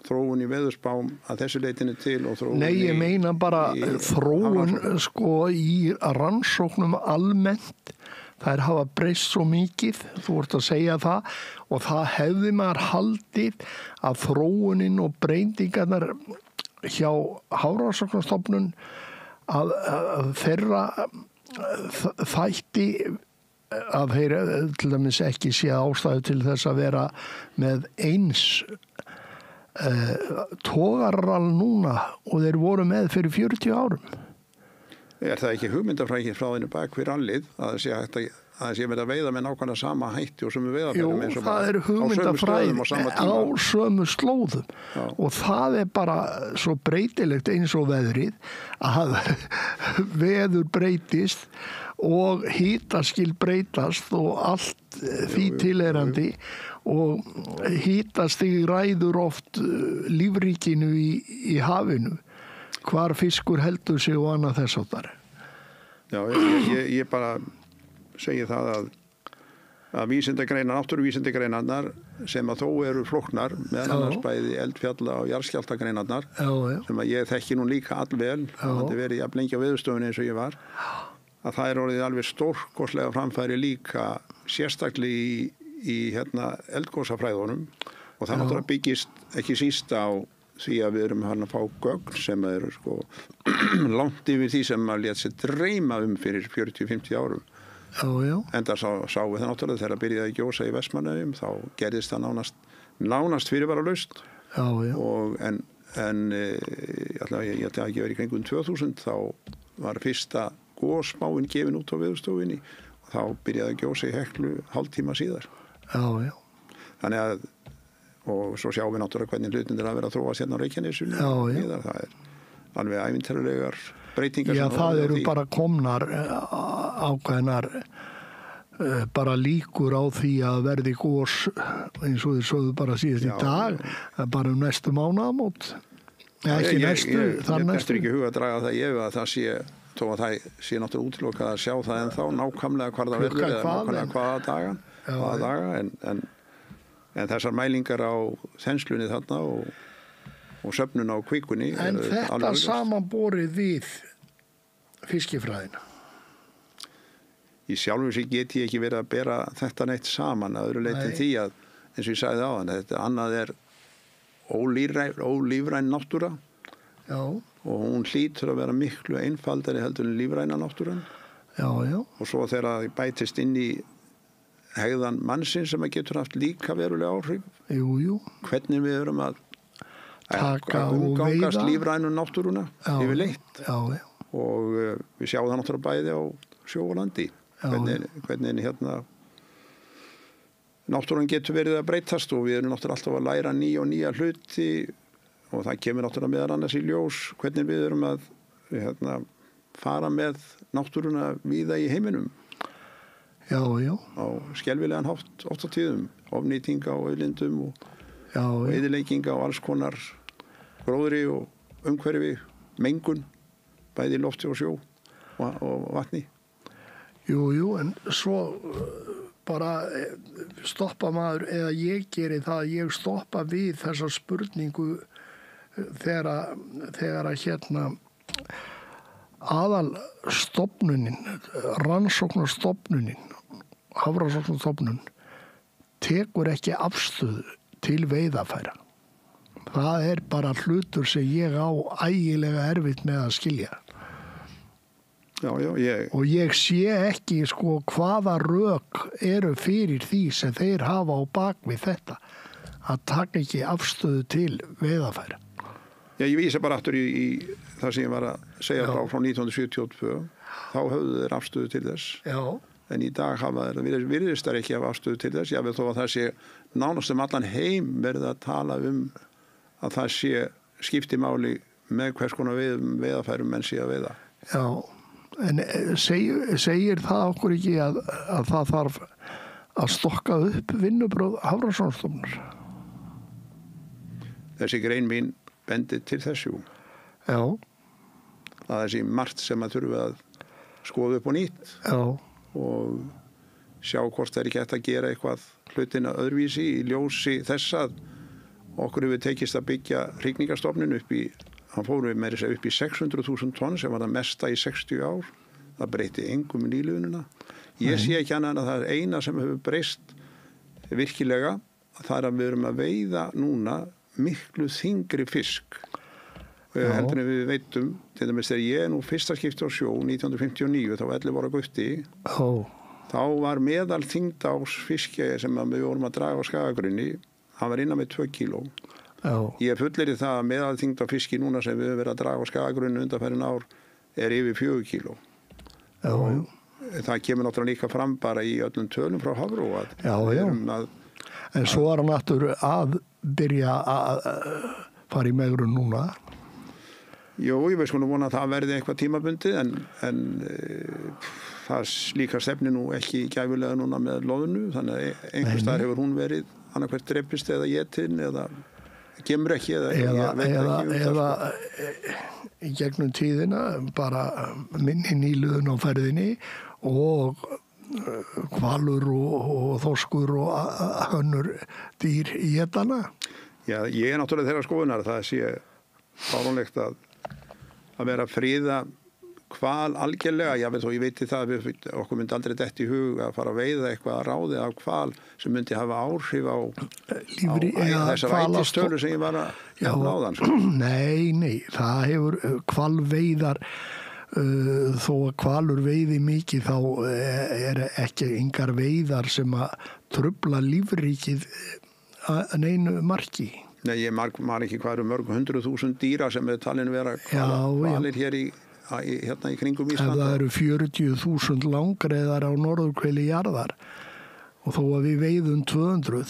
þróun í veðurspám að þessu leitinu til og þróun ég meina bara þróun sko í rannsóknum almennt. Þær hafa breyst svo mikið, þú ert að segja það, og það hefði maður haldið að þróunin og breytingarnar hjá Hafrannsóknastofnun að þeirra þætti að þeir til dæmis ekki sé ástæðu til þess að vera með eins togarral núna og þeir voru með fyrir 40 árum. Er það ekki hugmyndafræði frá þennu bak fyrir allið að það sé með að veiða með nákvæmlega sama hætti og sömu veiðarfærum eins og bara það er hugmyndafræði á sömu slóðum og það er bara svo breytilegt eins og veðrið að veður breytist og hitaskil breytast og allt því tilheyrandi og hitastig ræður oft lífríkinu í hafinu. Hvar fiskur heldur sig og annað þess áttar. Já, ég bara segi það að vísindagreinar, náttúruvísindagreinarnar sem að þó eru flóknar meðan annars bæði eldfjalla og jarðskjálftagreinarnar sem að ég þekki nú líka allvel að þetta verið jafn lengi á veðurstofunni eins og ég var að það orðið alveg stórkostlega framfæri líka sérstaklega í eldgosafræðunum og það náttúrulega byggist ekki síst á því að við erum að fá gögn sem eru sko langt yfir því sem maður lét sér dreyma fyrir 40-50 árum. Enda sá við það náttúrulega þegar byrjaði að gjósa í Vestmannaeyjum þá gerðist það nánast fyrirvaralaust. En ég ætla ekki verið í kringum 2000 þá var fyrsta gosspáin gefin út á veðurstofunni og þá byrjaði að gjósa í Heklu hálftíma síðar. Þannig að og svo sjáum við náttúrulega hvernig hlutinir að vera að þróast hérna á Reykjanesi. Það alveg ævintýralegar breytingar. Það eru bara komnar ákveðnar bara líkur á því að verði gos eins og þið sögðu bara síðast í dag bara næstu mánaðamót. Ekki næstu, Ég næstu ekki huga að draga það ég að það sé, þó að það sé náttúrulega útilokað að sjá það en þá nákvæmlega hvar það verður eða nákvæmlega hvaða daga en þessar mælingar á þenslunni þarna og söfnun á kvikunni. En þetta samanborið við fiskifræðina? Í sjálfum sig get ég ekki verið að bera þetta neitt saman að öðru leyti því að eins og ég sagði áðan, þetta annað er ólífræn náttúra. Já. Og hún hlýtur að vera miklu einfaldari heldur en lífræna náttúran. Já. Og svo þegar það bætist inn í hegðan mannsins sem að getur haft líka verulega áhrif. Jú. Hvernig við erum að taka og umgangast veiða. Lífrænu náttúruna yfirleitt. Já. Og við sjáum það náttúrulega bæði á sjó og landi. Hvernig hérna náttúran getur verið að breytast og við erum náttúrulega alltaf að læra nýja hluti og það kemur náttúrulega meðal annars í ljós hvernig við erum að fara með náttúruna víða í heiminum. Já. Á skelfilegan hátt oft á tíðum, ofnýtinga á auðlindum og eyðilegginga og alls konar gróðri og umhverfi, mengun, bæði í lofti og sjó og vatni. Jú, en svo bara stoppa maður, eða ég geri það að ég stoppa við þessa spurningu þegar að aðalstofnunin, rannsóknarstofnunin, hafrannsóknarstofnun tekur ekki afstöðu til veiðarfæra. Það er bara hlutur sem ég á ægilega erfitt með að skilja. Já, og ég sé ekki hvaða rök eru fyrir því sem þeir hafa á bak við þetta að taka ekki afstöðu til veiðarfæra. Já, ég vísa bara aftur í það sem ég var að segja frá 1972. Þá höfðu þeir afstöðu til þess. Já. En í dag virðist þær ekki hafa afstöðu til þess. Ég vil þó að það sé nánast allan heim verið að tala að það sé skipti máli með hvers konar veiðarfærum menn sé að veiða. Já. En segir það okkur ekki að það þarf að stokka upp vinnubrögð Hafrannsóknastofnunar? Þessi grein mín bendir til þessu. Já. Það er þessi margt sem að þurfi að skoða upp og nýtt. Já. Og sjá hvort það er ekki hægt að gera eitthvað hlutina öðruvísi í ljósi þess að okkur hefur tekist að byggja hrygningarstofnun upp í hann fóru með þess að upp í 600.000 tonn sem var það mesta í 60 ár. Það breyti engum í nýliðunina. Ég sé ekki annað en að það er eina sem hefur breyst virkilega. Það er að við erum að veiða núna miklu þyngri fisk. Heldur en við veitum, til dæmis þegar ég nú fyrsta skipti á sjó 1959, þá 11 ára gutti, þá var meðal þyngd á fiski sem við vorum að draga á Skagagrunni, hann var innan með 2 kíló. Ég fullir í það að meðalþyngd á fiski núna sem við höfum verið að draga á Skagagrunni undanfarin ár er yfir 4 kíló. Það kemur náttúrulega líka fram bara í öllum tölum frá Hafró. En svo er hann aftur að byrja að fara í megrun núna. Jú, ég veist vona að það verði eitthvað tímabundið en það líka stefni nú ekki gæfulega núna með loðnu, þannig að einhvers staðar hefur hún verið annarkvært drepist eða étin eða kemur ekki eða í gegnum tíðina bara minni nýluðun á ferðinni og hvalur og þorskur og önnur dýr í étana. Já, ég er náttúrulega þeirra skoðunar að það sé fáránlegt að vera að friða hval algjörlega. Ég veit það að okkur myndi aldrei dett í hug að fara að veiða eitthvað að ráði af hval sem myndi hafa áhrif á þessar ætistölu sem ég var að náðan. Nei, það hefur hvalveiðar þó að hvalur veiði mikið þá er ekki engar veiðar sem að trufla lífríkið að neinu marki. Nei, ég man ekki hvað eru mörg 100.000 dýra sem er talin vera hvalir hér hérna í kringum Íslanda. Ef það eru 40.000 langreiðar á norðurhveli jarðar og þó að við veiðum 200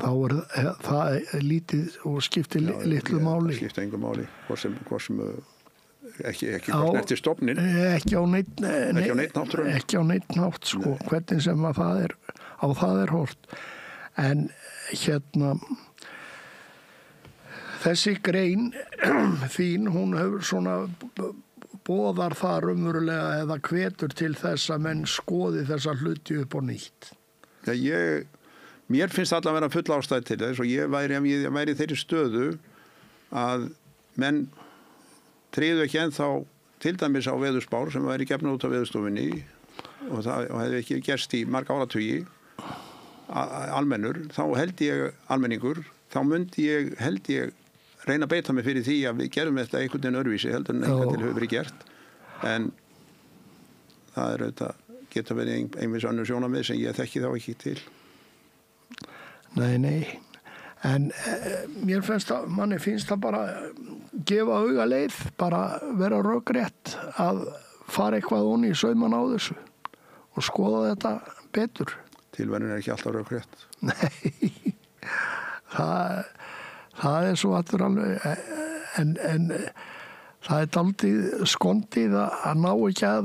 þá er það lítið og skiptir litlu máli. Það skiptir engu máli, hvort sem ekki hvort eftir stofnin. Ekki á neitt nátt, hvernig sem að það er hort. En Þessi grein þín, hún hefur svona boðar það raunverulega eða hvetur til þess að menn skoði þessa hluti upp á nýtt. Já, mér finnst allavega að vera full ástæð til þess og ég væri í þeirri stöðu að menn tryðu ekki ennþá til dæmis á veðurspár sem væri gefna út á veðurstofunni og hefði ekki gerst í marga áratugi almennur, þá held ég almenningur, þá held ég reyna að beita mig fyrir því að við gerum þetta einhvern veginn öðruvísi heldur en einhvern til hefur verið gert en það er auðvitað geta verið einhvers önnur sjónarmið sem ég þekki þá ekki til. Nei en manni finnst það bara gefa auga leið, bara vera rökrétt að fara eitthvað onni í sauman á þessu og skoða þetta betur. Tilverðin ekki alltaf rökrétt. Nei, það er svo allur alveg en það er daldið skondið að ná ekki að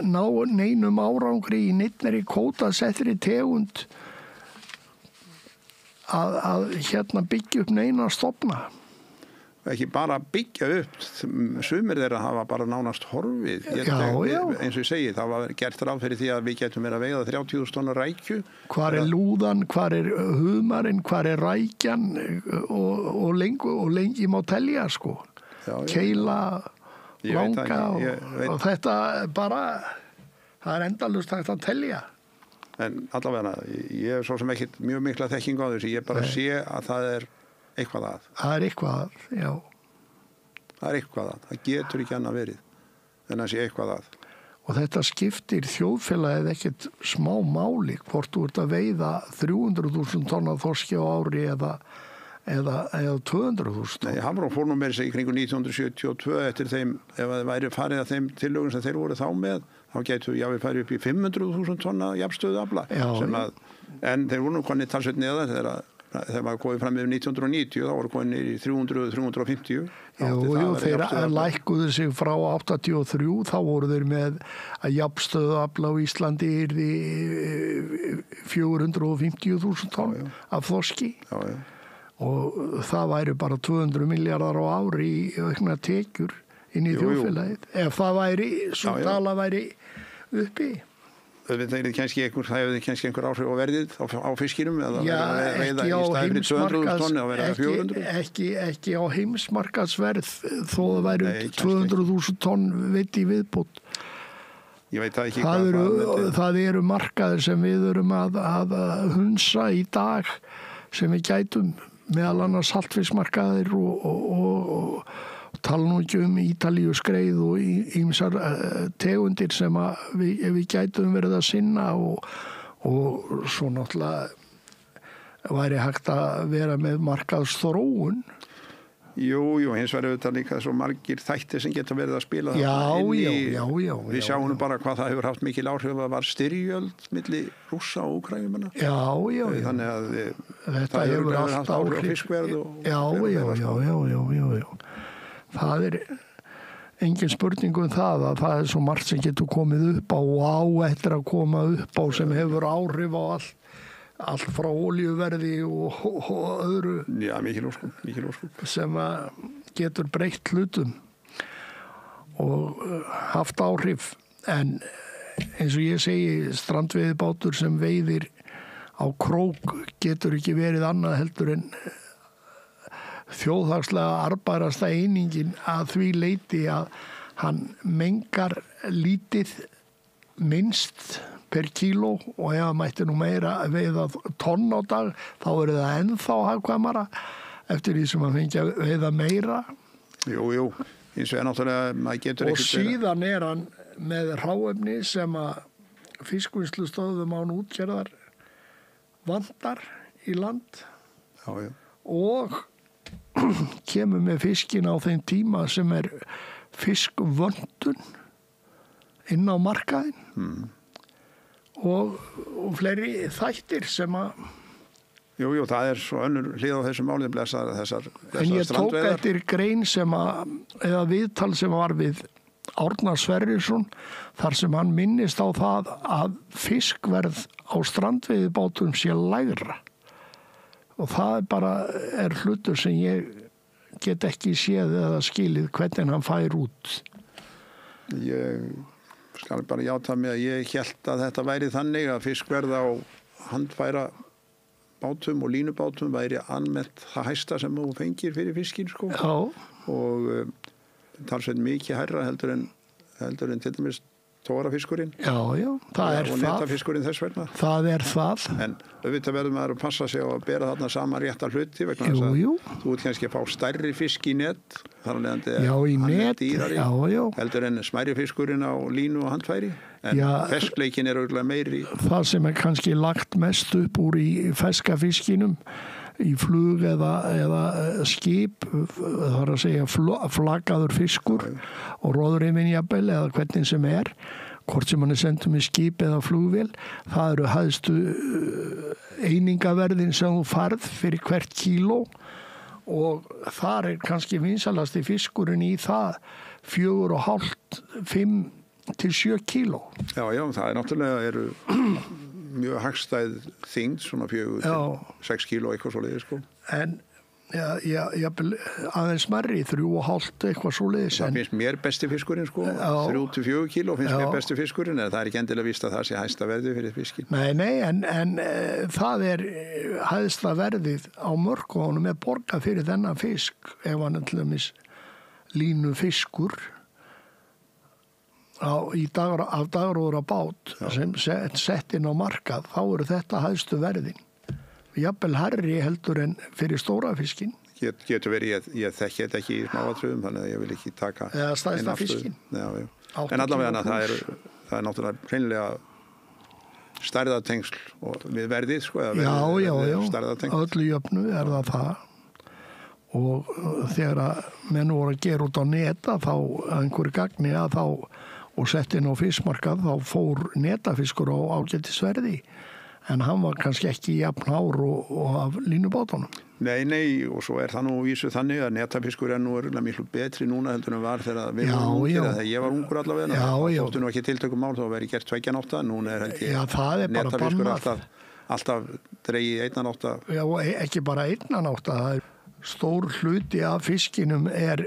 ná neinum árangri í neittneri kvótasettri tegund að byggja upp neina stofna. Ekki bara byggja upp, sumir þeirra hafa bara nánast horfið. Eins og ég segi, það var gert ráð fyrir því að við getum verið að veiða 30.000 tonna rækju. Hvar er lúðan, hvar er humarinn, hvar er rækjan og lengi má telja sko. Keila, langa og þetta bara, það er endalaust hægt að telja. En allavega, ég er svo sem ekki mjög mikla þekking á þessu, ég bara sé að það er eitthvað að. Það er eitthvað að, já. Það er eitthvað að. Það getur ekki annað verið en að sé eitthvað að. Og þetta skiptir þjóðfélagið ekkert smá máli hvort þú ert að veiða 300.000 tonna þorski á ári eða 200.000. Nei, Hafró fór nú með þess að í kringu 1972 eftir þeim, ef það væri farið að þeim tillögum sem þeir voru þá með, þá getur við farið upp í 500.000 tonna jafnstöðu afla. En þeir voru nú konið talsveit neðar þegar maður komið fram með 1990 þá voru konið í 300-350. Jú, þeir lækkuðu sig frá 83, þá voru þeir með að jafnstöðu afla á Íslandi yrði 450.000 tonn af þorski. Og það væri bara 200 milljarðar á ári í aukna tekjur inn í þjóðfélagið. Ef það væri, svo tala væri uppi. Það hefði kannski einhver áhrif á verðið á fiskinum eða veiða í staðið fyrir 200.000 tonni að vera 400. Ekki á heimsmarkaðsverð þó það væri 200.000 tonn veitt í viðbót. Ég veit ekki hvað það eru markaðir sem við erum að hunsa í dag sem við gætum meðal annars saltfiskmarkaðir og tala nú ekki Ítalíu skreið og ýmsar tegundir sem við gætum verið að sinna og svo náttúrulega væri hægt að vera með markaðsþróun. Jú, hins vegar auðvitað líka svo margir þættir sem geta verið að spila það við sjáum bara hvað það hefur haft mikil áhrif að var styrjöld milli Rússa og Úkraínumanna. Þannig að þetta hefur haft áhrif á fiskverð Já. Það er engin spurning það að það er svo margt sem getur komið upp á og eftir að koma upp á sem hefur áhrif á allt frá olíuverði og öðru. Já, mikil óskum. Sem getur breytt hlutum og haft áhrif. En eins og ég segi, strandveiðibátur sem veiðir á krók getur ekki verið annað heldur en þjóðhagslega arðbærasta einingin að því leyti að hann mengar lítið minnst per kíló og ef það mætti nú meira veiða tonn á dag þá er það ennþá hagkvæmara eftir því sem maður fengi að veiða meira. Jú, eins og náttúrulega maður getur og síðan er hann með hráefni sem að fiskvinnslustöðvum án útgerðar vantar í land og kemur með fiskin á þeim tíma sem er fiskvöndun inn á markaðin og fleiri þættir sem að Jú, það er svo önnur hlið á þessum málum þessar en ég tók eftir grein sem eða viðtal sem var við Árna Sverrisson þar sem hann minnist á það að fiskverð á strandveiðibátum sé lægra og það er hlutur sem ég get ekki séð eða skilið hvernig hann fær út. Ég skal bara játa mig að ég hélt að þetta væri þannig að fiskverð á handfæra bátum og línubátum væri almennt það hæsta sem þú fengir fyrir fiskinn sko. Já. Og talsveit mikið hærra heldur en til dæmis tórafiskurinn. Já, það er og það. netafiskurinn þess vegna. Það er það. En auðvitað verður maður að passa sig á að bera þarna saman rétta hluti vegna þess að þú ert kannski að fá stærri fisk í net, þar alveg í net, dýrari, heldur en smærri fiskurinn á línu og handfæri. En ferskleikin er auðvitað meiri. Það sem er kannski lagt mest upp úr í ferska fiskinum, í flug eða skip, það er að segja flaggaður fiskur og róðurreifinn jafnvel eða hvernig sem er, hvort sem hann er sendum í skip eða flugvél, það eru hæðstu einingaverðin sem þú farð fyrir hvert kíló og þar er kannski vinsalasti fiskurinn í það 4,5, 5 til 7 kíló. Já, það er náttúrulega mjög hagstæð þyngd, svona 4 til 6 kíló eitthvað svoleiðis sko. En aðeins smærri, 3,5 eitthvað svoleiðis. Það finnst mér besti fiskurinn sko, 3 til 4 kíló finnst mér besti fiskurinn, en það er ekki endilega víst að það sé hæsta verðið fyrir fiskinn. Nei, en það er hæsta verðið á mörkuðunum er borgað fyrir þennan fisk, ef hann til dæmis línu fiskur af dagróðra bát sem sett inn á markað, þá eru þetta hæstu verðin. Jafnvel hærri heldur en fyrir stóra fiskinn. Getur verið, ég þekki þetta ekki í smáatriðum, þannig að ég vil ekki taka eða stærsta fiskinn. En allavega það er náttúrulega hreinlega stærðatengsl við verðið sko, öllu jöfnu er það. Og þegar að menn voru að gera út á neta þá einhverju gagni og sett inn á fiskmarkað, þá fór netafiskur á ágætisverði, en hann var kannski ekki jafn hár og af línubátunum. Nei, og svo er það nú vísu þannig að netafiskur er nú miklu betri núna heldur en var þegar við vorum ungir, þegar ég var ungur allavega, það þóttu nú ekki tiltökum mál, þá verið gert 2,8, núna er netafiskur alltaf dregið 1,8. Já, ekki bara 1,8, það er stór hluti af fiskinum er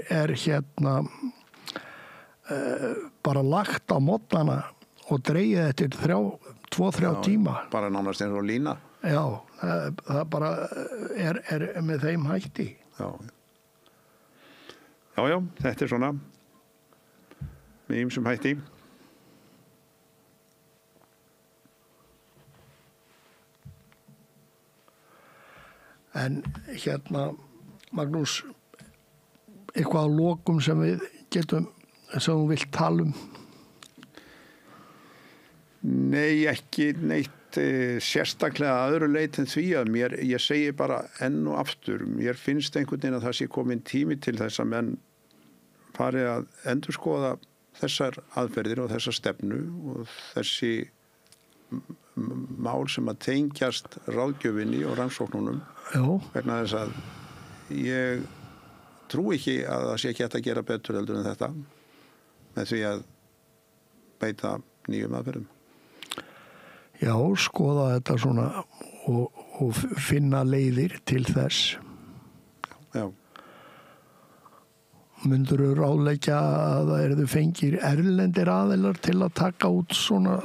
bara lagt á mótnana og dregið eftir 2-3 tíma. Bara nánast eins og lína. Já, það bara er með þeim hætti. Já, þetta er svona með ýmsum hætti. En Magnús, eitthvað á lokum sem við getum, sem þú vilt tala um? Nei, ekki neitt sérstaklega öðru leit en því að ég segi bara enn og aftur, mér finnst einhvern veginn að það sé komin tími til þess að menn fari að endurskoða þessar aðferðir og þessa stefnu og þessi mál sem að tengjast ráðgjöfinni og rannsóknunum. Vegna þess að ég trú ekki að það sé ekki hægt að gera betur heldur en þetta með því að beita nýjum aðferðum. Já, skoða þetta svona og finna leiðir til þess. Já. Myndirðu ráðleggja að það eru fengir erlendir aðilar til að taka út svona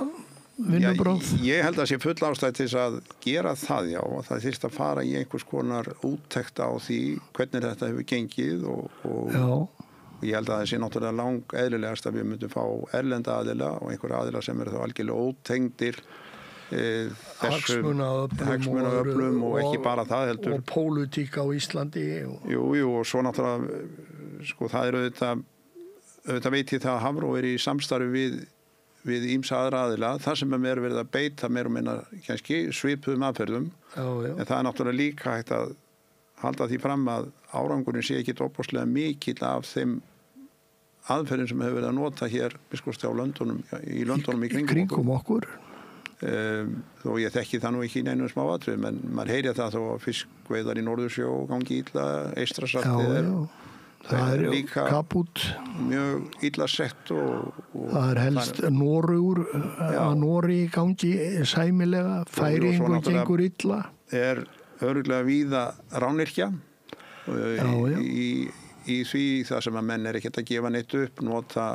vinnubröð? Ég held að sé full ástæð til þess að gera það, já. Það þyrfti að fara í einhvers konar úttekt á því hvernig þetta hefur gengið og ég held að það sé náttúrulega lang eðlilegast að við myndum fá erlenda aðila og einhver aðila sem eru þá algjörlega ótengdir hagsmunaöflum og ekki bara það heldur. Og pólitík á Íslandi. Jú, og svo náttúrulega sko það er auðvitað veit ég það að Hafró er í samstarfi við ýmsa aðra aðila, það sem er verið að beita meir og minna kannski svipuðum aðferðum, en það er náttúrulega líka hægt að halda því fram að árangurinn sé ekki opaslega mikill af þeim aðferðin sem hefur verið að nota hér í löndunum í kringum okkur. Þó ég þekki það nú ekki í neinum smáatriðum, en maður heyrir það þó að fiskveiðar í Norðursjó gangi illa, Eystrasaltið það er líka kaput, mjög illa sett og það er helst Noregur að Noregi gangi sæmilega, Færeyingur gengur illa. Er örugglega víða rányrkja í því það sem að menn ekkert að gefa neitt upp, nota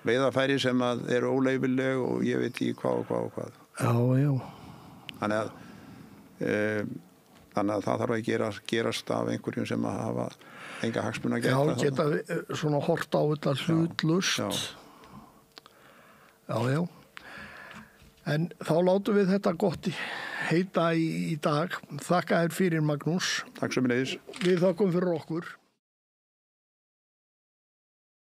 veiðarfæri sem að eru óleyfileg og ég veit ekki hvað. Já. Þannig að það þarf að gerast af einhverjum sem að hafa enga hagsmuna að geta. Já, geta svona hort á þetta hlutlust. Já. En þá látum við þetta gott heita í dag. Þakka þér fyrir, Magnús. Takk sömuleiðis. Við þakkum fyrir okkur.